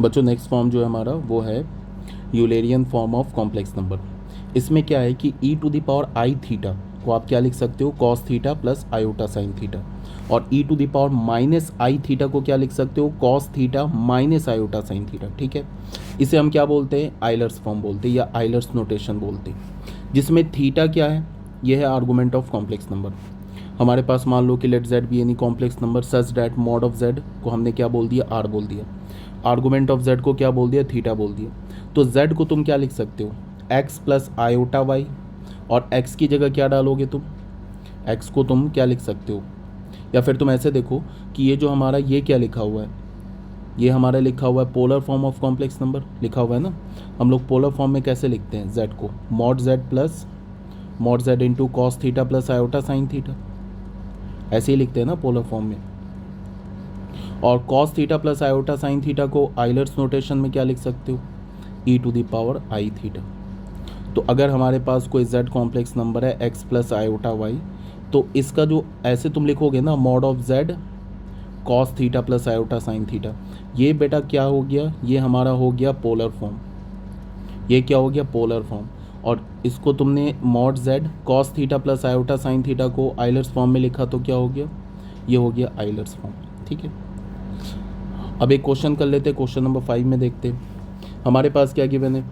बच्चों next form जो है हमारा वो है Eulerian form of complex number. इसमें क्या है कि e to the power i theta को आप क्या लिख सकते हो, cos theta plus iota sine theta, और e to the power minus i theta को क्या लिख सकते हो, cos theta minus iota sine theta. ठीक है, इसे हम क्या बोलते हैं, आइलर्स फॉर्म बोलते हैं या आइलर्स नोटेशन बोलते हैं, जिसमें थीटा क्या है, यह है आर्गूमेंट ऑफ कॉम्प्लेक्स नंबर। हमारे पास मान लो कि let z be any complex number such that mod of z को हमने क्या बोल दिया, आर बोल दिया, आर्गूमेंट ऑफ जेड को क्या बोल दिया, थीटा बोल दिया। तो जेड को तुम क्या लिख सकते हो, एक्स प्लस आयोटा वाई, और एक्स की जगह क्या डालोगे तुम, एक्स को तुम क्या लिख सकते हो, या फिर तुम ऐसे देखो कि ये जो हमारा ये क्या लिखा हुआ है, ये हमारा लिखा हुआ है polar form of complex number लिखा हुआ है ना। हम लोग पोलर फॉर्म में कैसे लिखते हैं, जेड को mod z plus mod z into cos theta plus iota sine theta, ऐसे ही लिखते हैं ना पोलर फॉर्म में। और cos theta plus iota sine theta को आइलर्स नोटेशन में क्या लिख सकते हो, e to the power i theta. तो अगर हमारे पास कोई z कॉम्प्लेक्स नंबर है x प्लस आयोटा वाई, तो इसका जो ऐसे तुम लिखोगे ना, mod of z cos theta plus iota sine theta, ये बेटा क्या हो गया, ये हमारा हो गया पोलर फॉर्म, ये क्या हो गया पोलर फॉर्म। और इसको तुमने mod z cos theta plus iota sine theta को आइलर्स फॉर्म में लिखा, तो क्या हो गया, ये हो गया आइलर्स फॉर्म। ठीक है, अब एक क्वेश्चन कर लेते हैं, क्वेश्चन नंबर 5 में देखते हैं हमारे पास क्या गिवन है,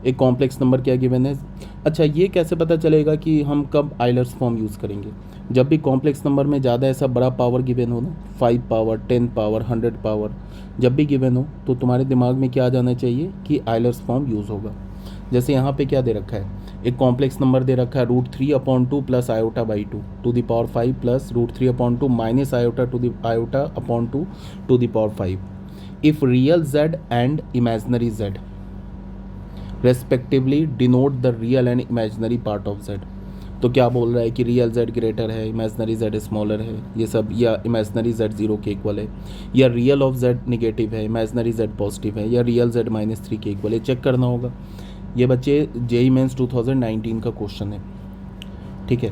एक कॉम्प्लेक्स नंबर क्या गिवन है। अच्छा, ये कैसे पता चलेगा कि हम कब आइलर्स फॉर्म यूज़ करेंगे, जब भी कॉम्प्लेक्स नंबर में ज़्यादा ऐसा बड़ा पावर गिवन हो ना, 5 पावर 10 पावर 100 पावर, जब भी गिवन हो तो तुम्हारे दिमाग में क्या आ जाना चाहिए कि आइलर्स फॉर्म यूज़ होगा। जैसे यहाँ पे क्या दे रखा है, एक कॉम्प्लेक्स नंबर दे रखा है √3/2 plus iota by 2 to the power 5 plus √3/2 minus iota to the iota upon 2 to the power 5 if real z and imaginary z respectively denote the real and imaginary part of z। तो क्या बोल रहा है कि real z greater है, imaginary z smaller है, ये सब, या इमेजनरी z 0 के इक्वल है, या रियल ऑफ z निगेटिव है, इमेजनरी z पॉजिटिव है, या रियल z -3 के इक्वल है, चेक करना होगा। ये बच्चे जेई मेंस 2019 का क्वेश्चन है। ठीक है,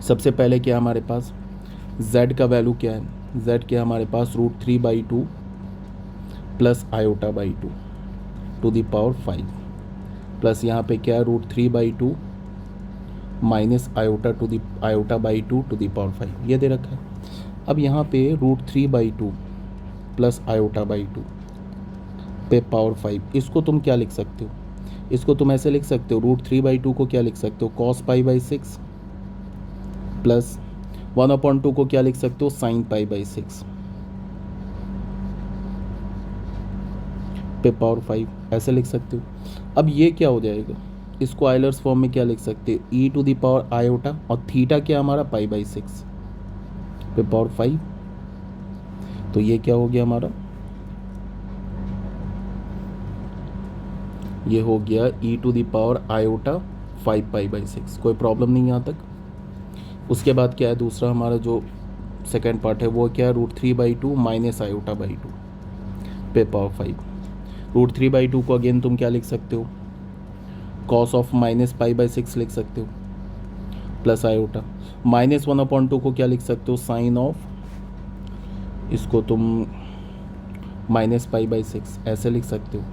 सबसे पहले क्या हमारे पास z का वैल्यू क्या है, z क्या हमारे पास √3/2 plus iota by 2 to the power 5 plus यहाँ पे क्या है √3/2 minus iota to the iota by 2 to the power 5, ये दे रखा है। अब यहाँ पे √3/2 प्लस आयोटा बाई 2 पे पावर 5, इसको तुम क्या लिख सकते हो, इसको तुम ऐसे लिख सकते हो, √3/2 को क्या लिख सकते हो, cos π/6 प्लस 1/2 को क्या लिख सकते हो, sin π/6 पे पावर 5, ऐसे लिख सकते हो। अब ये क्या हो जाएगा, इसको आइलर्स फॉर्म में क्या लिख सकते हो, e to the power iota, और थीटा क्या हमारा π/6 पे पावर 5, तो ये क्या हो गया हमारा, ये हो गया ई टू द पावर आयोटा 5π/6। कोई प्रॉब्लम नहीं यहाँ तक। उसके बाद क्या है दूसरा हमारा जो सेकेंड पार्ट है वो क्या है, √3/2 माइनस आयोटा बाई 2 पे पावर 5। √3/2 को अगेन तुम क्या लिख सकते हो, कॉस ऑफ माइनस π/6 लिख सकते हो, प्लस आयोटा माइनस 1/2 को क्या लिख सकते हो, साइन ऑफ, इसको तुम माइनस π/6 ऐसे लिख सकते हो।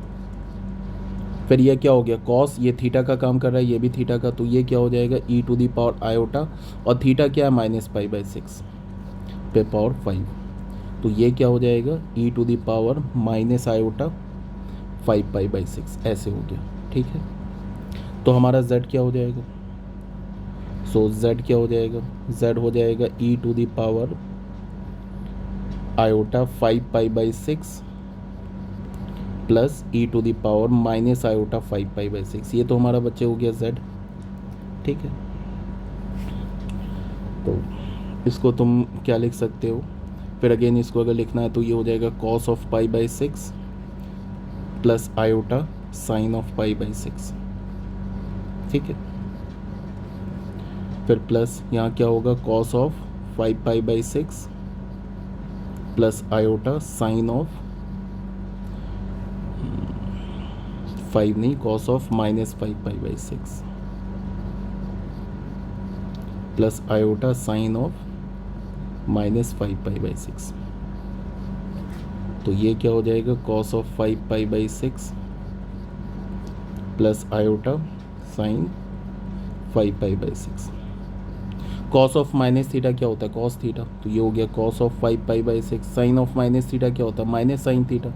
फिर ये क्या हो गया, कॉस, ये थीटा का काम कर रहा है, ये भी थीटा का, तो ये क्या हो जाएगा e to the power iota, और थीटा क्या है माइनस π/6 पे पावर 5, तो ये क्या हो जाएगा e to the power minus iota 5π/6, ऐसे हो गया। ठीक है, तो हमारा z क्या हो जाएगा, सो z क्या हो जाएगा, z हो जाएगा e to the power iota 5π/6 plus e to the power minus iota 5π/6, ये तो हमारा बच्चे हो गया z। ठीक है, तो इसको तुम क्या लिख सकते हो, फिर अगेन इसको अगर लिखना है तो ये हो जाएगा cos of π/6 plus iota sine of π/6। ठीक है, फिर प्लस यहाँ क्या होगा, cos of 5π/6 plus iota sine of 5 नहीं, cos of minus 5π/6 plus iota sine of minus 5π/6। तो ये क्या हो जाएगा, cos of 5π/6 plus iota sine 5π/6। Cos of minus theta क्या होता है, कॉस थीटा, तो ये हो गया cos of 5π/6। Sine of minus theta क्या होता है, minus sine theta,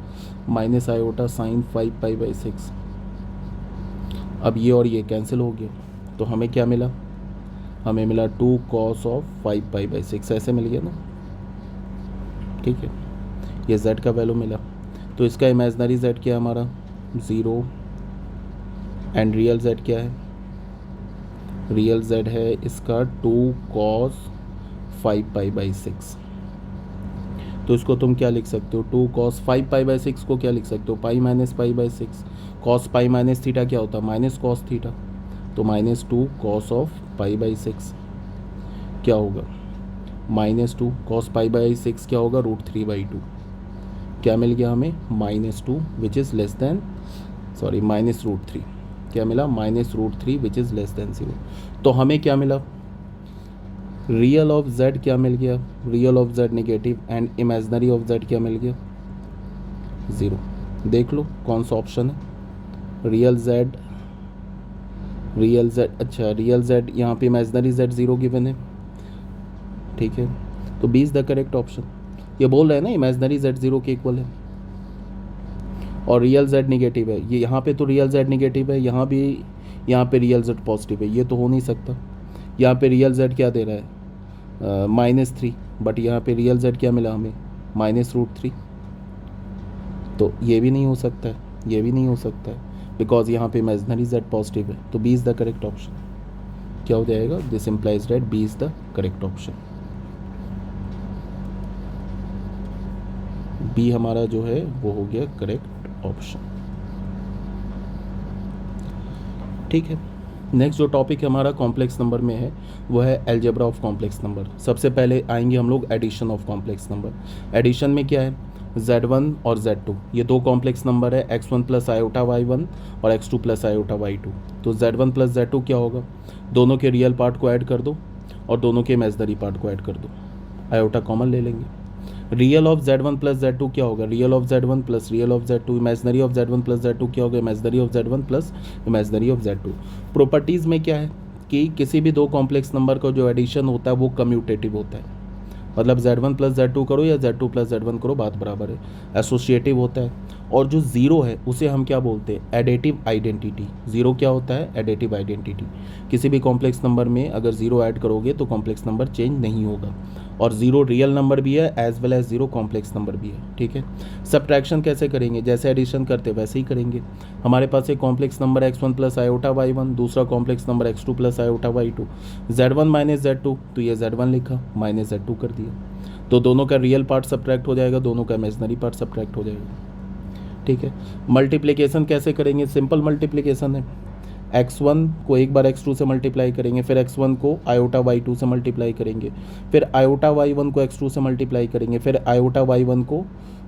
minus iota sine 5π/6। अब ये और ये कैंसिल हो गया, तो हमें क्या मिला, हमें मिला 2 कॉस ऑफ 5π/6, ऐसे मिल गया ना, ठीक है। ये z का वैल्यू मिला, तो इसका इमेजनरी z क्या है हमारा 0, एंड रियल z क्या है, रियल z है इसका 2 cos 5π/6। तो इसको तुम क्या लिख सकते हो, 2 cos 5π/6 को क्या लिख सकते हो, pi minus π/6। cos pi minus theta क्या होता है, माइनस कॉस थीटा, तो -2 cos ऑफ π/6 क्या होगा, -2 cos π/6 क्या होगा, √3/2। क्या मिल गया हमें, -2 which is less than, sorry -√3, क्या मिला, -√3 विच इज़ लेस देन 0। तो हमें क्या मिला, रियल ऑफ z क्या मिल गया, real of z negative, and imaginary of z क्या मिल गया 0। देख लो कौन सा ऑप्शन है, रियल z, अच्छा रियल z, यहाँ पे इमेजनरी z 0 गिवन है, ठीक है। तो B is the correct option. ये बोल रहे हैं ना इमेजनरी z 0 के इक्वल है और रियल z नेगेटिव है, ये यहाँ पे तो रियल z नेगेटिव है, यहाँ भी, यहाँ पे रियल z पॉजिटिव है, ये तो हो नहीं सकता। यहाँ पे रियल z क्या दे रहा है, -3, बट यहाँ पे रियल z क्या मिला हमें, -√3। तो ये भी नहीं हो सकता है, ये भी नहीं हो सकता है, बिकॉज यहाँ पे इमेजनरी z पॉजिटिव है। तो B is the correct option. क्या हो जाएगा, this implies that B is the correct option. B हमारा जो है वो हो गया करेक्ट ऑप्शन, ठीक है। नेक्स्ट जो टॉपिक हमारा कॉम्प्लेक्स नंबर में है वो है अलजेब्रा ऑफ कॉम्प्लेक्स नंबर। सबसे पहले आएंगे हम लोग addition of complex number. Addition में क्या है, z1 और z2 ये दो कॉम्प्लेक्स नंबर है, x1 प्लस आयोटा y1 और x2 प्लस आयोटा y2। तो z1 प्लस z2 क्या होगा, दोनों के रियल पार्ट को ऐड कर दो और दोनों के इमेजनरी पार्ट को ऐड कर दो, आयोटा कॉमन ले लेंगे। Real of z1 plus z2 क्या होगा, real of z1 plus real of z2, imaginary of z1 plus z2 क्या होगा, imaginary of z1 plus imaginary of z2। Properties में क्या है कि किसी भी दो कॉम्प्लेक्स नंबर का जो एडिशन होता है वो कम्यूटेटिव होता है, मतलब z1 प्लस z2 करो या z2 प्लस z1 करो बात बराबर है, एसोसिएटिव होता है। और जो ज़ीरो है उसे हम क्या बोलते हैं, एडेटिव आइडेंटिटी। ज़ीरो क्या होता है, एडेटिव आइडेंटिटी। किसी भी कॉम्प्लेक्स नंबर में अगर ज़ीरो ऐड करोगे तो कॉम्प्लेक्स नंबर चेंज नहीं होगा, और ज़ीरो रियल नंबर भी है as well as zero complex number भी है, ठीक है। सबट्रैक्शन कैसे करेंगे, जैसे एडिशन करते वैसे ही करेंगे। हमारे पास एक complex number x1 plus iota y1, दूसरा complex number x2 plus iota y2, z1 minus z2, तो ये z1 लिखा माइनस z2 कर दिया, तो दोनों का रियल पार्ट सब्ट्रैक्ट हो जाएगा, दोनों का इमेजनरी पार्ट सब्ट्रैक्ट हो जाएगा, ठीक है। मल्टीप्लिकेशन कैसे करेंगे, सिंपल मल्टीप्लिकेशन है, x1 को एक बार x2 से मल्टीप्लाई करेंगे, फिर x1 को आयोटा y2 से मल्टीप्लाई करेंगे, फिर आयोटा y1 को x2 से मल्टीप्लाई करेंगे, फिर आयोटा y1 को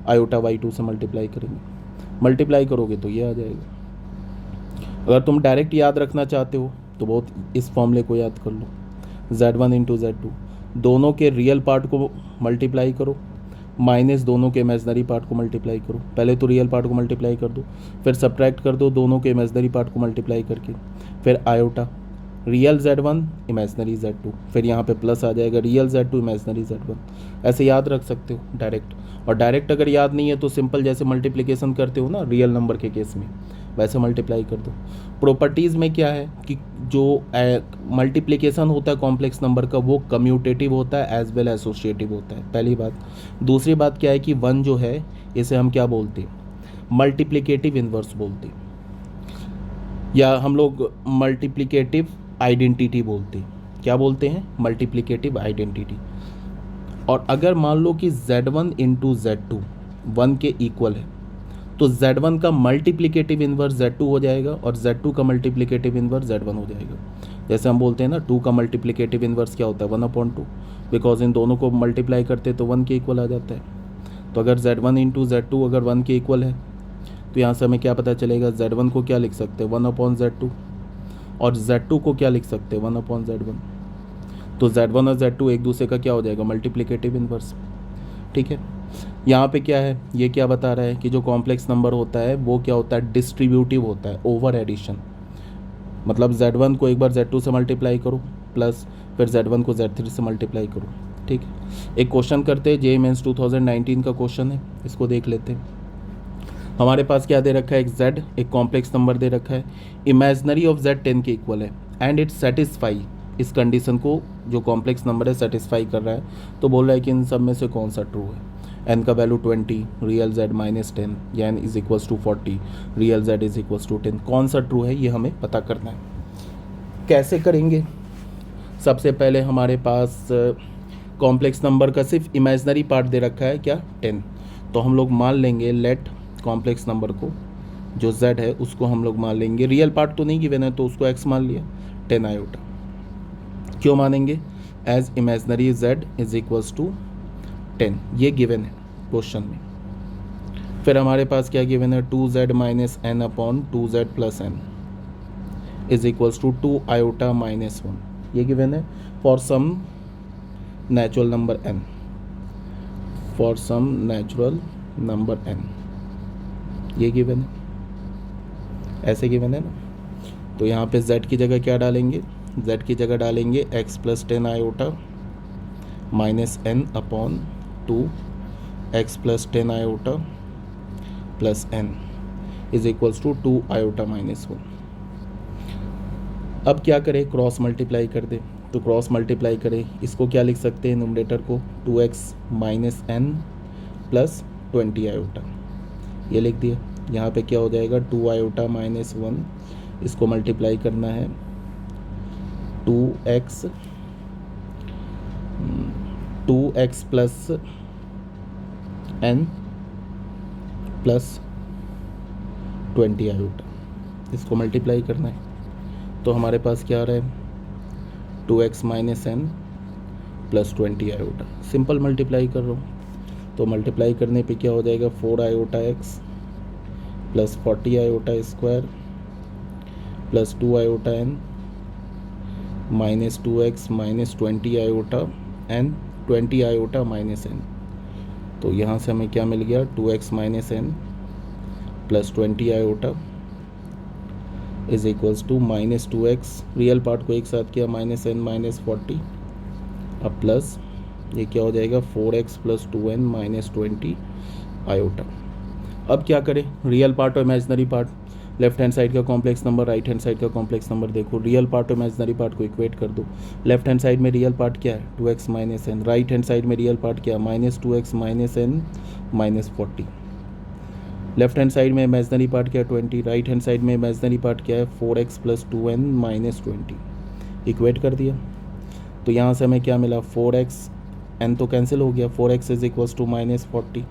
आयोटा y2 से मल्टीप्लाई करेंगे। मल्टीप्लाई करोगे तो ये आ जाएगा। अगर तुम डायरेक्ट याद रखना चाहते हो तो बहुत इस फॉर्मूले को याद कर लो, z1 इंटू z2, दोनों के रियल पार्ट को मल्टीप्लाई करो माइनस दोनों के इमेजनरी पार्ट को मल्टीप्लाई करो। पहले तो रियल पार्ट को मल्टीप्लाई कर दो, फिर सब्ट्रैक्ट कर दो दोनों के इमेजनरी पार्ट को मल्टीप्लाई करके, फिर iota real z1 imaginary z2, फिर यहाँ पे प्लस आ जाएगा रियल z2 इमेजनरी z1। ऐसे याद रख सकते हो डायरेक्ट, और डायरेक्ट अगर याद नहीं है तो सिंपल जैसे मल्टीप्लिकेशन करते हो ना रियल नंबर के केस में, वैसे मल्टीप्लाई कर दो। प्रॉपर्टीज़ में क्या है कि जो मल्टीप्लिकेशन होता है कॉम्प्लेक्स नंबर का वो कम्यूटेटिव होता है एज वेल एसोसिएटिव होता है, पहली बात। दूसरी बात क्या है कि वन जो है इसे हम क्या बोलते हैं, मल्टीप्लिकेटिव इन्वर्स बोलते हैं, या हम लोग मल्टीप्लिकेटिव आइडेंटिटी बोलते हैं। क्या बोलते हैं, मल्टीप्लिकेटिव आइडेंटिटी। और अगर मान लो कि z1 इंटू z2 1 के इक्वल है तो z1 का मल्टीप्लिकेटिव इन्वर्स z2 हो जाएगा और z2 का मल्टीप्लिकेटिव इन्वर्स z1 हो जाएगा। जैसे हम बोलते हैं ना 2 का मल्टीप्लिकेटिव इन्वर्स क्या होता है 1/2, बिकॉज इन दोनों को मल्टीप्लाई करते तो 1 के इक्वल आ जाता है। तो अगर z1 इंटू z2 अगर 1 के इक्वल है तो यहाँ से हमें क्या पता चलेगा, z1 को क्या लिख सकते हैं 1/z2 और z2 को क्या लिख सकते हैं 1/z1। तो z1 और z2 एक दूसरे का क्या हो जाएगा, मल्टीप्लिकेटिव इन्वर्स, ठीक है। यहाँ पे क्या है, ये क्या बता रहा है कि जो कॉम्प्लेक्स नंबर होता है वो क्या होता है, डिस्ट्रीब्यूटिव होता है ओवर एडिशन। मतलब Z1 को एक बार Z2 से मल्टीप्लाई करो प्लस फिर Z1 को Z3 से मल्टीप्लाई करो। ठीक है, एक क्वेश्चन करते हैं, JEE मेंस 2019 का क्वेश्चन है, इसको देख लेते हैं। हमारे पास क्या दे रखा है, एक Z, एक कॉम्प्लेक्स नंबर दे रखा है, इमेजनरी ऑफ Z 10 के इक्वल है एंड इट सेटिस्फाई, इस कंडीशन को जो कॉम्प्लेक्स नंबर है सेटिस्फाई कर रहा है। तो बोल रहा है कि इन सब में से कौन सा ट्रू है। n का वैल्यू 20, रियल Z -10 या n is equals to 40, real Z is equals to 10, कौन सा ट्रू है ये हमें पता करना है। कैसे करेंगे, सबसे पहले हमारे पास कॉम्प्लेक्स नंबर का सिर्फ इमेजनरी पार्ट दे रखा है क्या, 10। तो हम लोग मान लेंगे लेट कॉम्प्लेक्स नंबर को जो Z है उसको हम लोग मान लेंगे, रियल पार्ट तो नहीं गिवन है तो उसको x मान लिया, 10 आयोटा। क्यों मानेंगे, as imaginary Z is equals to 10, ये गिवन है क्वेश्चन में। फिर हमारे पास क्या गिवन है, 2Z - n upon 2Z + n is equals to 2 iota -1, ये गिवन है for some natural number n, for some natural number n, ये गिवन है, ऐसे गिवन है ना। तो यहाँ पे Z की जगह क्या डालेंगे, Z की जगह डालेंगे x + 10 iota -n upon 2 x + 10 iota plus n is equals to 2 iota -1। अब क्या करें, क्रॉस मल्टीप्लाई कर दे। तो क्रॉस मल्टीप्लाई करें, इसको क्या लिख सकते हैं, न्यूमरेटर को 2x - n प्लस 20 आयोटा, ये लिख दिया। यहाँ पे क्या हो जाएगा, 2 आयोटा -1, इसको मल्टीप्लाई करना है 2x plus n plus 20 iota, इसको मल्टीप्लाई करना है। तो हमारे पास क्या आ रहा है, 2x - n plus 20 iota, simple multiply कर रहा हूँ। तो मल्टीप्लाई करने पे क्या हो जाएगा, 4 iota x plus 40 iota square plus 2 iota n minus 2x minus 20 iota n 20 iota minus n। तो यहाँ से हमें क्या मिल गया, 2x - n plus 20 iota is equals to -2x, real part को एक साथ किया -n -40, अब प्लस ये क्या हो जाएगा 4x plus 2n minus 20 iota. अब क्या करें, रियल पार्ट और imaginary part, left hand side का complex number, right hand side का कॉम्प्लेक्स नंबर देखो, रियल पार्ट और इमेजनरी पार्ट को इक्वेट कर दो। लेफ्ट हैंड साइड में रियल पार्ट क्या है, 2x - n, right hand side में रियल पार्ट क्या है, -2x -n -40। Left hand side में इमेजनरी पार्ट क्या है, 20, राइट हैंड साइड में इमेजनरी पार्ट क्या है, 4x plus 2n minus 20, equate कर दिया। तो यहाँ से हमें क्या मिला, 4x, n तो कैंसिल हो गया, 4x इज इक्वल्स टू -40,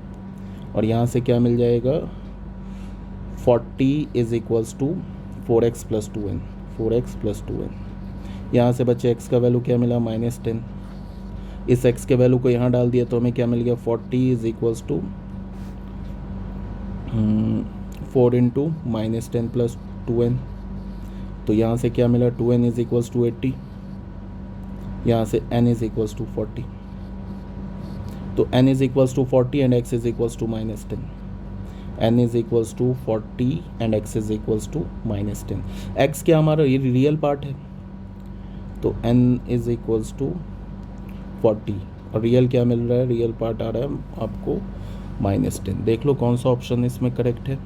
और यहाँ से क्या मिल जाएगा, 40 is equals to 4x plus 2n, 4x plus 2n। यहाँ से बच्चे x का वैल्यू क्या मिला, -10, इस x के वैल्यू को यहाँ डाल दिया तो हमें क्या मिल गया, 40 is equals to 4 into -10 plus 2n। तो यहाँ से क्या मिला, 2n इज इक्वल्स टू 80, यहाँ से n इज इक्वल्स टू 40। तो n is equals to 40 and x is equals to -10, n is equals to 40 and x is equals to -10। x क्या हमारा ये रियल पार्ट है, तो n इज इक्वल्स टू 40, और real क्या मिल रहा है, रियल पार्ट आ रहा है आपको -10। देख लो कौन सा ऑप्शन इसमें करेक्ट है,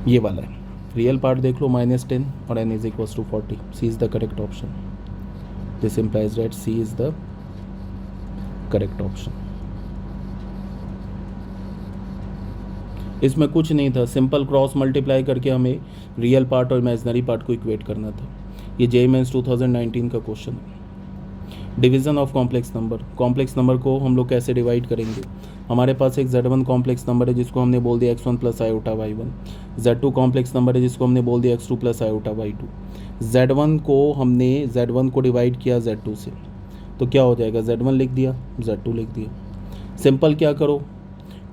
ये वाला है, रियल पार्ट देख लो -10 और n is equals to 40, C is the correct option. This implies that C is the correct option. इसमें कुछ नहीं था, सिंपल क्रॉस मल्टीप्लाई करके हमें रियल पार्ट और इमेजनरी पार्ट को इक्वेट करना था। ये JEE मेंस 2019 का क्वेश्चन है। Division of complex number, complex number को हम लोग कैसे डिवाइड करेंगे, हमारे पास एक Z1 कॉम्प्लेक्स नंबर है जिसको हमने बोल दिया x1 plus iota y1, Z2 complex number है जिसको हमने बोल दिया x2 plus iota y2। Z1 को डिवाइड किया Z2 से, तो क्या हो जाएगा, Z1 लिख दिया, Z2 लिख दिया। सिंपल क्या करो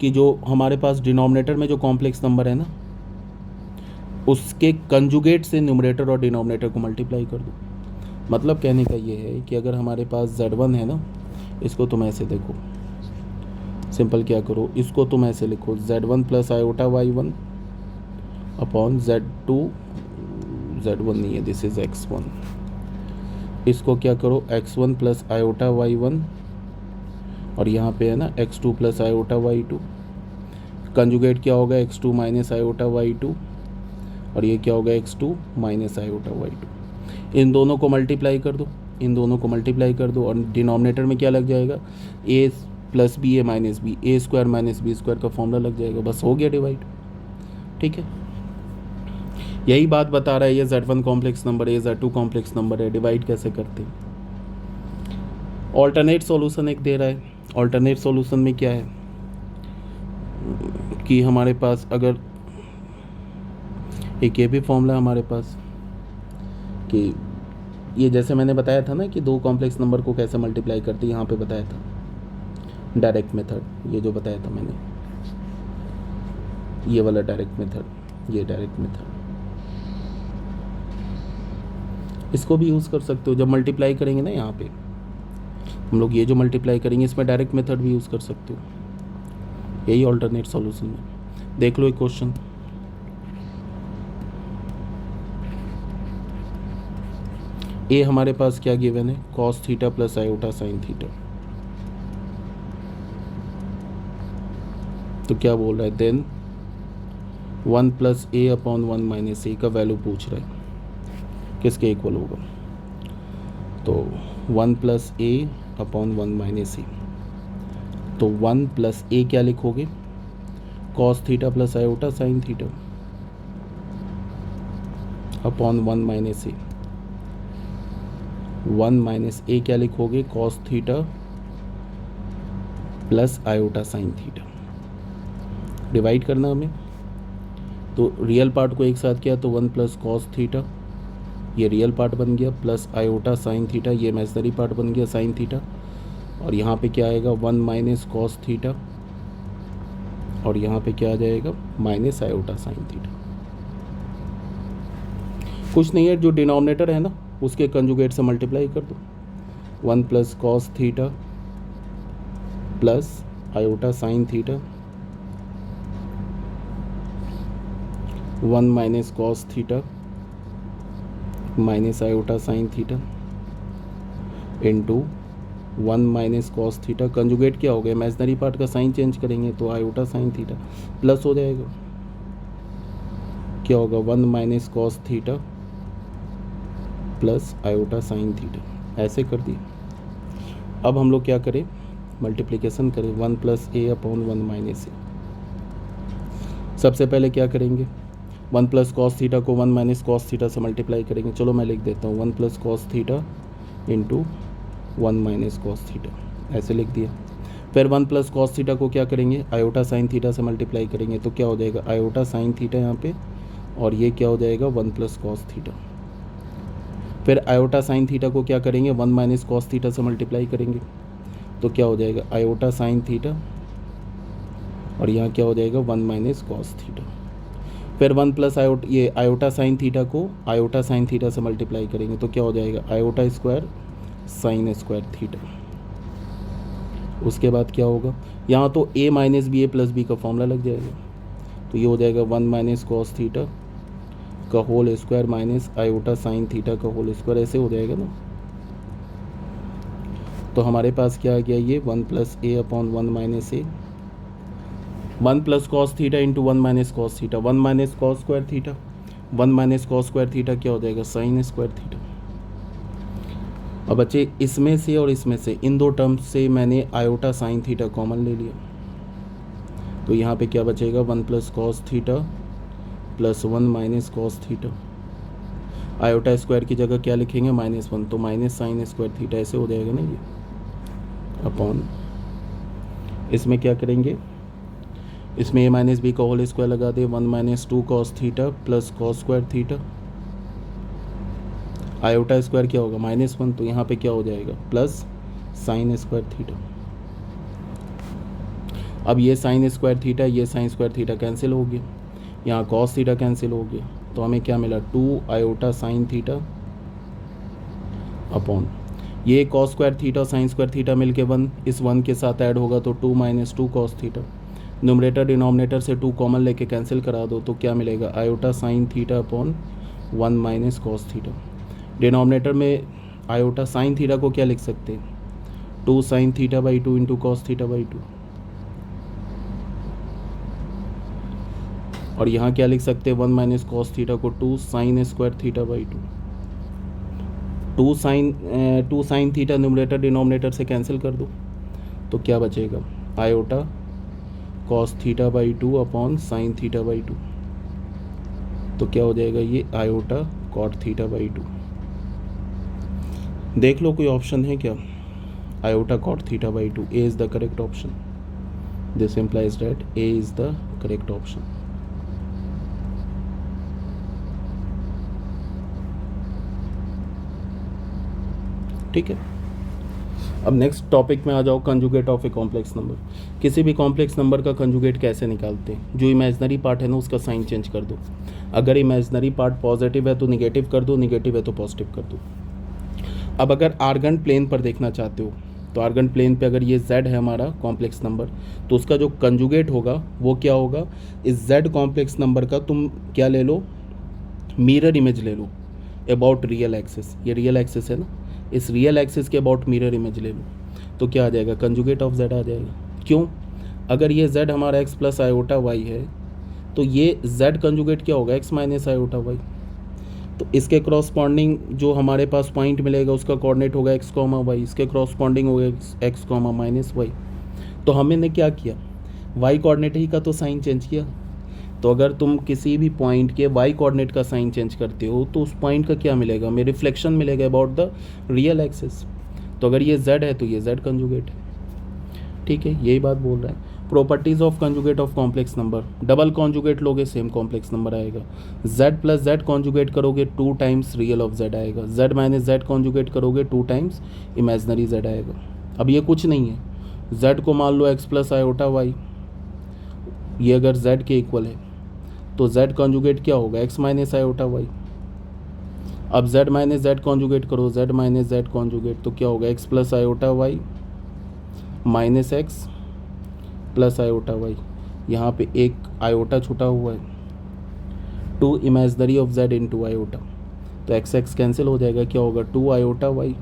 कि जो हमारे पास डिनोमिनेटर में जो कॉम्प्लेक्स नंबर है ना, उसके कंजुगेट से न्यूमरेटर और डिनोमिनेटर को मल्टीप्लाई कर दो। मतलब कहने का ये है कि अगर हमारे पास Z1 है ना, इसको तुम ऐसे देखो, सिंपल क्या करो, इसको तुम ऐसे लिखो z1 plus iota y1 upon z2, z1 नहीं है, दिस इज x1। इसको क्या करो x1 प्लस आयोटा y1 और यहाँ पे है ना x2 plus iota y2। Conjugate क्या होगा x2 माइनस आयोटा y2 और ये क्या होगा x2 माइनस आयोटा y2। इन दोनों को मल्टीप्लाई कर दो, इन दोनों को मल्टीप्लाई कर दो और डिनोमिनेटर में क्या लग जाएगा a plus b a minus b, a square minus b square का फॉर्मूला लग जाएगा, बस हो गया डिवाइड। ठीक है, यही बात बता रहा है ये z1 कॉम्प्लेक्स नंबर है, z2 कॉम्प्लेक्स नंबर है, डिवाइड कैसे करते हैं। ऑल्टरनेट सॉल्यूशन एक दे रहा है। ऑल्टरनेट सॉल्यूशन में क्या है कि हमारे पास अगर एक ये भी फॉर्मूला हमारे पास कि ये जैसे मैंने बताया था ना कि दो कॉम्प्लेक्स नंबर को कैसे मल्टीप्लाई करते हैं, यहाँ पे बताया था डायरेक्ट मेथड, ये जो बताया था मैंने, ये वाला डायरेक्ट मेथड, ये डायरेक्ट मेथड, इसको भी यूज़ कर सकते हो। जब मल्टीप्लाई करेंगे ना यहाँ पे हम लोग, ये जो मल्टीप्लाई करेंगे इसमें डायरेक्ट मेथड भी यूज़ कर सकते हो, यही ऑल्टरनेट सॉल्यूशन है। देख लो एक क्वेश्चन, ए हमारे पास क्या गिवन है, cos theta plus iota sine theta. तो क्या बोल रहा है, then 1 plus a upon 1 minus ए का वैल्यू पूछ रहा है, किसके इक्वल होगा। तो 1 plus a upon 1 minus a, तो 1 प्लस ए क्या लिखोगे, cos theta plus iota sine theta upon 1 minus a. 1 minus a क्या लिखोगे, cos theta plus iota sine theta. Divide करना हमें, तो रियल पार्ट को एक साथ किया तो 1 प्लस कॉस थीटा, ये रियल पार्ट बन गया, प्लस आयोटा साइन थीटा, ये इमेजिनरी पार्ट बन गया साइन थीटा, और यहाँ पे क्या आएगा 1 माइनस कॉस थीटा और यहाँ पे क्या आ जाएगा माइनस आयोटा साइन थीटा। कुछ नहीं है, जो डिनोमिनेटर है ना उसके कंजुगेट से मल्टीप्लाई कर दो, 1 plus cos theta plus iota sine theta, 1 minus cos theta minus iota sine theta into 1 minus cos theta, conjugate क्या हो गया, इमेजिनरी पार्ट का साइन चेंज करेंगे तो आयोटा साइन थीटा प्लस हो जाएगा, क्या होगा 1 minus cos theta plus iota sine theta, ऐसे कर दिए। अब हम लोग क्या करें, मल्टीप्लिकेशन करें, 1 प्लस ए अपॉन 1 माइनस ए। सबसे पहले क्या करेंगे, 1 प्लस कॉस थीटा को 1 माइनस कॉस थीटा से मल्टीप्लाई करेंगे। चलो मैं लिख देता हूँ 1 plus cos theta into 1 minus cos theta, ऐसे लिख दिया। फिर 1 प्लस कॉस थीटा को क्या करेंगे, आयोटा साइन थीटा से मल्टीप्लाई करेंगे, तो क्या हो जाएगा आयोटा साइन थीटा यहाँ पे, और ये क्या हो जाएगा 1 प्लस कॉस थीटा। फिर आयोटा साइन थीटा को क्या करेंगे, 1 माइनस कॉस थीटा से मल्टीप्लाई करेंगे, तो क्या हो जाएगा आयोटा साइन थीटा, और यहाँ क्या हो जाएगा 1 माइनस कॉस थीटा। फिर 1 प्लस ये आयोटा साइन थीटा को आयोटा साइन थीटा से मल्टीप्लाई करेंगे, तो क्या हो जाएगा iota square sine square theta. उसके बाद क्या होगा, यहाँ तो a minus b a plus b का फॉर्मूला लग जाएगा, तो ये हो जाएगा 1 माइनस कॉस थीटा का whole square minus iota sine theta का होल स्क्वायर, ऐसे हो जाएगा ना। तो हमारे पास क्या आ गया, ये 1 plus a upon 1 minus a, 1 plus cos theta into 1 minus cos theta, 1 minus cos square theta, 1 minus cos square theta क्या हो जाएगा साइन स्क्वायर थीटा। अब बच्चे इसमें से और इसमें से, इन दो टर्म्स से मैंने आयोटा साइन थीटा कॉमन ले लिया, तो यहाँ पे क्या बचेगा 1 plus cos theta plus 1 minus cos theta, iota square की जगह क्या लिखेंगे -1, तो माइनस साइन स्क्वायर थीटा, ऐसे हो जाएगा ना ये, अपॉन इसमें क्या करेंगे, इसमें ए माइनस बी का होल स्क्वायर लगा दे, 1 minus 2 cos theta plus cos square theta, iota square क्या होगा -1, तो यहाँ पे क्या हो जाएगा प्लस साइन स्क्वायर थीटा। अब ये साइन स्क्वायर थीटा ये साइन स्क्वायर थीटा कैंसिल हो गया, यहाँ कॉस थीटा कैंसिल हो गया, तो हमें क्या मिला 2 आयोटा साइन थीटा अपॉन ये कॉस स्क्वायर थीटा और साइन स्क्वायर थीटा मिल के 1, इस 1 के साथ ऐड होगा तो 2 minus 2 cos theta. Numerator denominator से 2 कॉमन लेके कैंसिल करा दो तो क्या मिलेगा, iota sine theta upon 1 minus cos theta. Denominator में आयोटा साइन थीटा को क्या लिख सकते हैं, 2 sine theta by 2 into cos theta by 2। और यहाँ क्या लिख सकते हैं, 1 माइनस कॉस थीटा को 2 sign square theta by 2। 2 sine theta numerator denominator से कैंसिल कर दो तो क्या बचेगा, iota cos theta by 2 upon sine theta by 2। तो क्या हो जाएगा, ये आयोटा कॉट थीटा बाई 2। देख लो कोई ऑप्शन है क्या, iota cot theta by 2, A is the correct option. This implies that A is the correct option. ठीक है, अब नेक्स्ट टॉपिक में आ जाओ, conjugate of a complex number. किसी भी कॉम्प्लेक्स नंबर का कंजुगेट कैसे निकालते हैं, जो इमेजिनरी पार्ट है ना उसका साइन चेंज कर दो। अगर इमेजिनरी पार्ट पॉजिटिव है तो निगेटिव कर दो, निगेटिव है तो पॉजिटिव कर दो। अब अगर आर्गन प्लेन पर देखना चाहते हो तो आर्गन प्लेन पे अगर ये z है हमारा कॉम्प्लेक्स नंबर, तो उसका जो कंजुगेट होगा वो क्या होगा, इस z कॉम्प्लेक्स नंबर का तुम क्या ले लो, मिरर इमेज ले लो अबाउट रियल एक्सिस। ये रियल एक्सिस है ना, इस रियल एक्सिस के अबाउट मिरर इमेज ले लो तो क्या आ जाएगा, कंजुगेट ऑफ z आ जाएगा। क्यों, अगर ये z हमारा x प्लस आयोटा y है तो ये z कंजुगेट क्या होगा, x माइनस आयोटा y। तो इसके कॉरस्पॉन्डिंग जो हमारे पास पॉइंट मिलेगा उसका कोऑर्डिनेट होगा x कॉमा y, इसके कॉरस्पॉन्डिंग होगा x कॉमा माइनस y। तो हमने क्या किया, y कोऑर्डिनेट ही का तो साइन चेंज किया। तो अगर तुम किसी भी पॉइंट के y कोऑर्डिनेट का साइन चेंज करते हो तो उस पॉइंट का क्या मिलेगा, में रिफ्लेक्शन मिलेगा अबाउट द रियल एक्सिस। तो अगर ये z है तो ये z कंजुगेट है। ठीक है, यही बात बोल रहा है। Properties of conjugate of complex number, double conjugate लोगे सेम कॉम्प्लेक्स नंबर आएगा। z प्लस z कॉन्जुगेट करोगे 2 टाइम्स रियल ऑफ z आएगा। z माइनस z कॉन्जुगेट करोगे 2 टाइम्स इमेजनरी z आएगा। अब ये कुछ नहीं है, z को मान लो x प्लस आयोटा y, ये अगर z के इक्वल है तो z कॉन्जुगेट क्या होगा, x माइनस आयोटा y। अब z माइनस z कॉन्जुगेट करो, z माइनस z कॉन्जुगेट तो क्या होगा, x plus iota y minus x plus iota y। यहाँ पे एक आयोटा छूटा हुआ है, 2 imaginary of z into iota, तो एक्स एक्स कैंसिल हो जाएगा, क्या होगा 2 आयोटा y।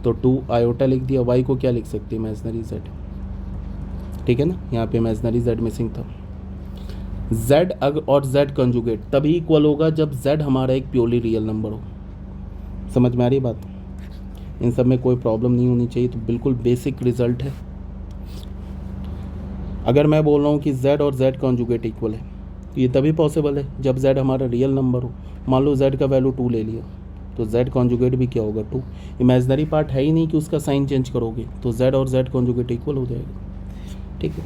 तो 2 आयोटा लिख दिया, y को क्या लिख सकते हैं, इमेजनरी z। ठीक है ना, यहाँ पे इमेजनरी z मिसिंग था। z और z कंजुगेट तभी इक्वल होगा जब z हमारा एक प्योरली रियल नंबर हो। समझ में आ रही बात, इन सब में कोई प्रॉब्लम नहीं होनी चाहिए, तो बिल्कुल बेसिक रिजल्ट है। अगर मैं बोल रहा हूँ कि z और z कंजुगेट इक्वल है तो ये तभी पॉसिबल है जब z हमारा रियल नंबर हो। मान लो z का वैल्यू 2 ले लिया तो z कंजुगेट भी क्या होगा 2। इमेजनरी पार्ट है ही नहीं कि उसका साइन चेंज करोगे, तो z और z कंजुगेट इक्वल हो जाएगा। ठीक है,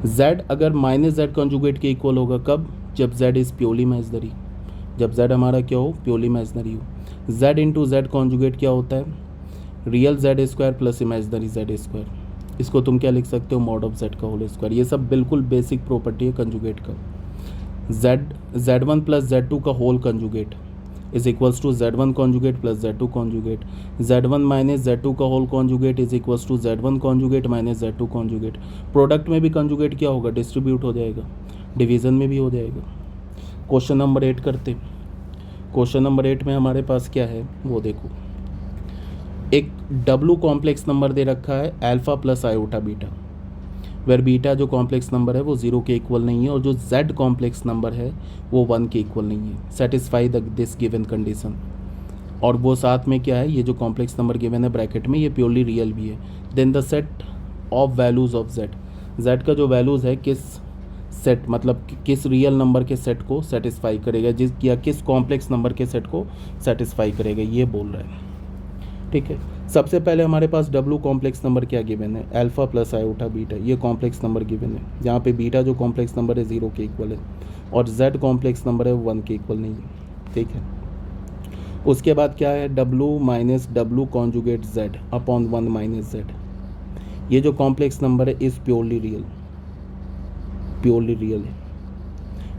z अगर माइनस z कंजुगेट के इक्वल होगा कब, जब z इज़ प्योरली इमेजनरी, जब z हमारा क्या हो, प्योरली इमेजनरी हो। z इंटू z कंजुगेट क्या होता है, real z square plus imaginary z square. इसको तुम क्या लिख सकते हो, मॉड ऑफ z का होल स्क्वायर। ये सब बिल्कुल बेसिक प्रॉपर्टी है कंजुगेट का। z1 प्लस z2 का whole conjugate is equals to z1 conjugate plus z2 conjugate. z1 minus z2 का whole conjugate is equals to z1 conjugate minus z2 conjugate. Product में भी conjugate क्या होगा, distribute हो जाएगा, डिवीज़न में भी हो जाएगा। क्वेश्चन नंबर 8 करते। क्वेश्चन नंबर 8 में हमारे पास क्या है वो देखो, एक W कॉम्प्लेक्स नंबर दे रखा है alpha plus iota beta, where beta जो कॉम्प्लेक्स नंबर है वो 0 के इक्वल नहीं है और जो Z कॉम्प्लेक्स नंबर है वो 1 के इक्वल नहीं है। Satisfy this given condition. और वो साथ में क्या है, ये जो कॉम्प्लेक्स नंबर गिवन है ब्रैकेट में ये प्योरली रियल भी है। Then the set of values of Z का जो वैल्यूज़ है किस सेट, मतलब किस रियल नंबर के सेट को सेटिस्फाई करेगा, जिस या किस कॉम्प्लेक्स नंबर के सेट को सेटिस्फाई करेगा, ये बोल रहा है। ठीक है, सबसे पहले हमारे पास W कॉम्प्लेक्स नंबर क्या गिवन है, अल्फ़ा प्लस आयोटा बीटा, ये कॉम्प्लेक्स नंबर गिवन है, जहाँ पे बीटा जो कॉम्प्लेक्स नंबर है 0 के इक्वल है और Z कॉम्प्लेक्स नंबर है 1 के इक्वल नहीं है। ठीक है, उसके बाद क्या है, W minus W conjugate Z upon 1 minus Z। ये जो कॉम्प्लेक्स नंबर है is purely real, purely real है।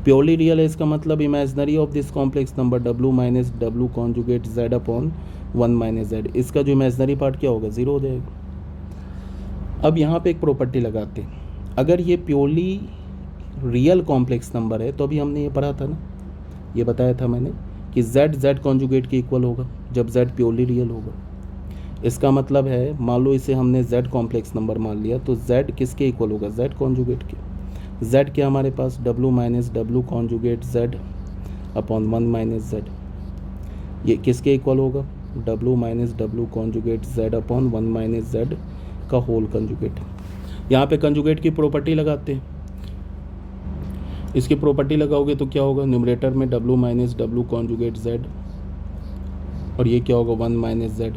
प्योरली रियल है इसका मतलब imaginary of this complex number W minus W conjugate Z upon 1 minus Z, इसका जो इमेजनरी पार्ट क्या होगा, 0 हो जाएगा। अब यहाँ पे एक प्रॉपर्टी लगाते हैं, अगर ये प्योरली रियल कॉम्प्लेक्स नंबर है तो अभी हमने ये पढ़ा था ना, ये बताया था मैंने कि z z कॉन्जुगेट के इक्वल होगा जब z प्योरली रियल होगा। इसका मतलब है मान लो इसे हमने z कॉम्प्लेक्स नंबर मान लिया तो z किसके इक्वल होगा, z कॉन्जुगेट के। z क्या हमारे पास, w minus W conjugate z upon 1 minus z, ये किसके इक्वल होगा, w minus W conjugate z upon 1 minus z का होल कॉन्जुगेट। यहाँ पे कॉन्जुगेट की प्रॉपर्टी लगाते हैं, इसकी प्रॉपर्टी लगाओगे तो क्या होगा, न्यूमरेटर में w minus W conjugate z और ये क्या होगा 1 माइनस z,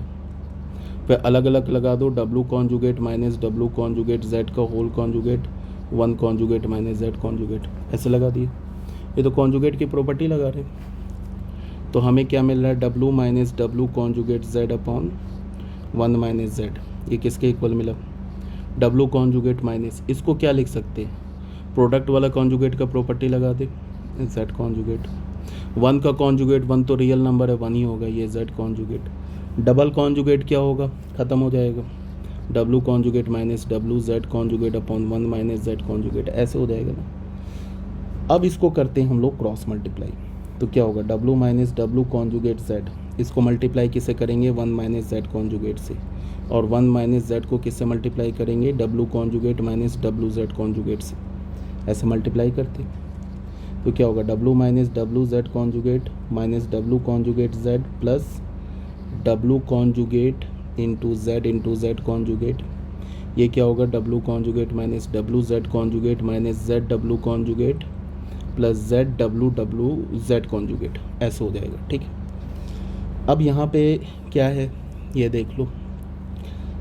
फिर अलग अलग लगा दो w conjugate minus W conjugate z का whole conjugate 1 conjugate minus z conjugate, ऐसे लगा दिए। ये तो कॉन्जुगेट की प्रॉपर्टी लगा रहे, तो हमें क्या मिल रहा है, w minus W conjugate z upon 1 minus z, ये किसके इक्वल मिला, w कॉन्जुगेट माइनस, इसको क्या लिख सकते हैं, प्रोडक्ट वाला कॉन्जुगेट का प्रॉपर्टी लगा दे, z कॉन्जुगेट, 1 का कॉन्जुगेट, 1 तो रियल नंबर है 1 ही होगा, ये z कॉन्जुगेट, डबल कॉन्जुगेट क्या होगा, ख़त्म हो जाएगा, w conjugate minus W z conjugate upon 1 minus z conjugate, ऐसे हो जाएगा ना। अब इसको करते हैं हम लोग क्रॉस मल्टीप्लाई, तो क्या होगा, w minus W conjugate z, इसको मल्टीप्लाई किससे करेंगे, 1 माइनस z कॉन्जुगेट से, और 1 माइनस z को किससे मल्टीप्लाई करेंगे, w conjugate minus W z conjugate से, ऐसे मल्टीप्लाई करते तो क्या होगा, w minus W Z conjugate minus W conjugate z plus w conjugate into z conjugate, ये क्या होगा, w conjugate minus W Z conjugate minus z conjugate plus z conjugate, ऐसे हो जाएगा। ठीक है, अब यहाँ पे क्या है ये देख लो,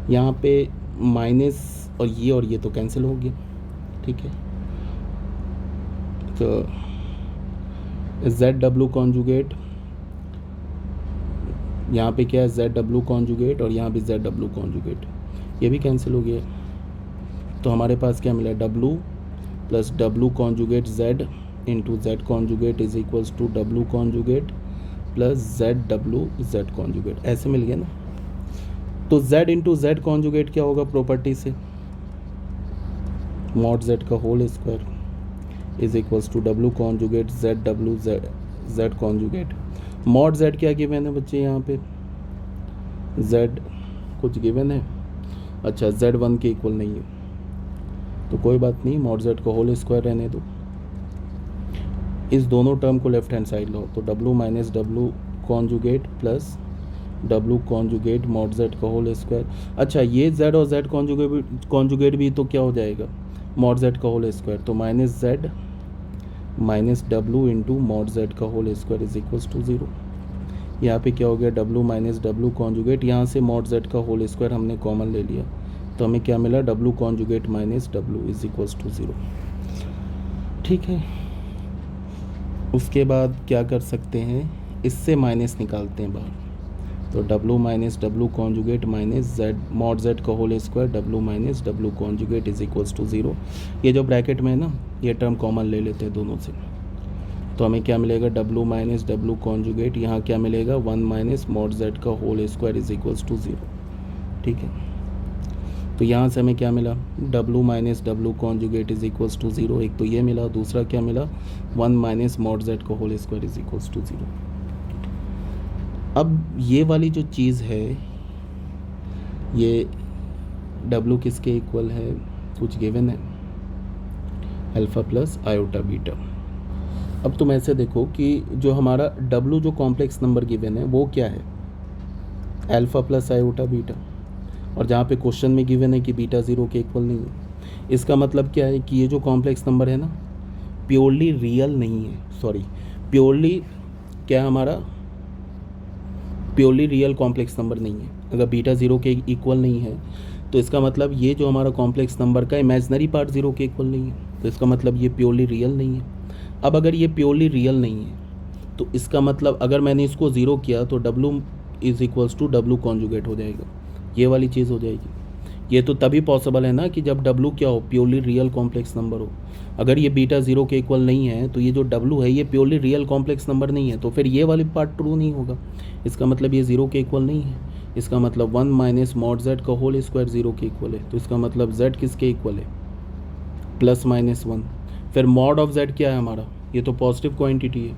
यहाँ पे माइनस और ये तो कैंसिल हो गया। ठीक है, तो ZW कॉन्जुगेट, यहाँ पे क्या है ZW कॉन्जुगेट और यहाँ भी ZW कॉन्जुगेट, ये भी कैंसिल हो गया, तो हमारे पास क्या मिला, W plus W conjugate Z into Z conjugate is equals to W conjugate plus ZW Z conjugate, ऐसे मिल गया ना। तो Z इंटू Z कॉन्जुगेट क्या होगा, प्रॉपर्टी से मॉड Z का whole square is equals to W conjugate ZW Z conjugate. Mod Z क्या गिवन है बच्चे, यहाँ पे Z कुछ गिवन है, अच्छा Z1 के इक्वल नहीं है, तो कोई बात नहीं, मॉड Z का होल स्क्वायर रहने दो, इस दोनों टर्म को लेफ्ट हैंड साइड लो, तो W minus W conjugate plus W conjugate mod Z का होल स्क्वायर। अच्छा ये Z और Z कॉन्जुगेट भी तो क्या हो जाएगा, मॉड Z का होल स्क्वायर, तो minus Z minus W into mod Z का whole square is equals to 0। यहाँ पे क्या हो गया, W माइनस डब्लू कॉन्जुगेट, यहाँ से मॉड Z का होल स्क्वायर हमने कॉमन ले लिया, तो हमें क्या मिला, W conjugate minus W is equals to 0। ठीक है, उसके बाद क्या कर सकते हैं, इससे माइनस निकालते हैं बाहर, तो W minus W conjugate minus Z mod Z का whole square W minus W conjugate is equals to 0। ये जो ब्रैकेट में है ना, ये टर्म कॉमन ले लेते हैं दोनों से, तो हमें क्या मिलेगा, W माइनस डब्लू कॉन्जुगेट, यहाँ क्या मिलेगा, 1 माइनस मॉड Z का whole square is equals to 0। ठीक है, तो यहाँ से हमें क्या मिला, W minus W conjugate is equals to 0, एक तो ये मिला, दूसरा क्या मिला, 1 माइनस मॉड Z का whole square is equals to 0। अब ये वाली जो चीज़ है, ये W किसके इक्वल है, कुछ गिवन है, अल्फ़ा प्लस आयोटा बीटा। अब तुम ऐसे देखो कि जो हमारा W जो कॉम्प्लेक्स नंबर गिवन है वो क्या है, अल्फ़ा प्लस आयोटा बीटा, और जहाँ पे क्वेश्चन में गिवन है कि बीटा 0 के इक्वल नहीं है, इसका मतलब क्या है कि ये जो कॉम्प्लेक्स नंबर है ना, प्योरली रियल नहीं है, सॉरी प्योरली क्या हमारा प्योरली रियल कॉम्प्लेक्स नंबर नहीं है। अगर बीटा 0 के इक्वल नहीं है तो इसका मतलब ये जो हमारा कॉम्प्लेक्स नंबर का इमेजिनरी पार्ट 0 के इक्वल नहीं है, तो इसका मतलब ये प्योरली रियल नहीं है। अब अगर ये प्योरली रियल नहीं है तो इसका मतलब अगर मैंने इसको 0 किया तो W is equals to W conjugate हो जाएगा, ये वाली चीज़ हो जाएगी। ये तो तभी पॉसिबल है ना कि जब W क्या हो, प्योरली रियल कॉम्प्लेक्स नंबर हो। अगर ये बीटा ज़ीरो के इक्वल नहीं है तो ये जो डब्लू है ये प्योरली रियल कॉम्प्लेक्स नंबर नहीं है, तो फिर ये वाली पार्ट ट्रू नहीं होगा। इसका मतलब ये ज़ीरो के इक्वल नहीं है। इसका मतलब 1 माइनस मॉड जेड का होल स्क्वायर ज़ीरो के इक्वल है, तो इसका मतलब जेड किसके इक्वल है, प्लस माइनस 1। फिर मॉड ऑफ जेड क्या है हमारा, ये तो पॉजिटिव क्वांटिटी है,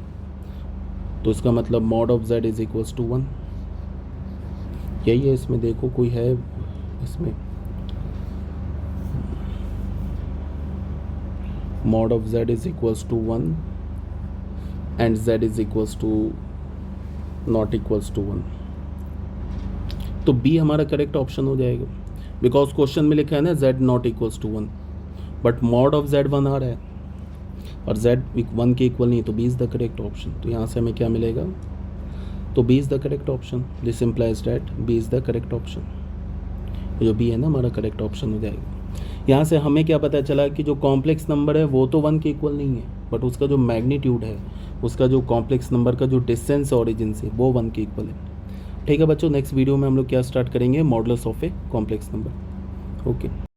तो इसका मतलब mod of z is equals to 1। यही है इसमें, देखो कोई है इसमें, mod of z is equals to 1 and z is equals to not equals to 1, तो b हमारा करेक्ट ऑप्शन हो जाएगा, बिकॉज क्वेश्चन में लिखा है ना z not equals to 1, but mod of z 1 आ रहा है और z 1 के इक्वल नहीं, तो b is the correct option. तो यहाँ से हमें क्या मिलेगा, तो b is the correct option, this implies that b is the correct option. जो b है ना हमारा करेक्ट ऑप्शन हो जाएगा। यहाँ से हमें क्या पता चला कि जो कॉम्प्लेक्स नंबर है वो तो 1 के इक्वल नहीं है, बट उसका जो मैग्नीट्यूड है, उसका जो कॉम्प्लेक्स नंबर का जो डिस्टेंस ओरिजिन से, वो 1 के इक्वल है। ठीक है बच्चों, नेक्स्ट वीडियो में हम लोग क्या स्टार्ट करेंगे, modulus of a complex number. Okay.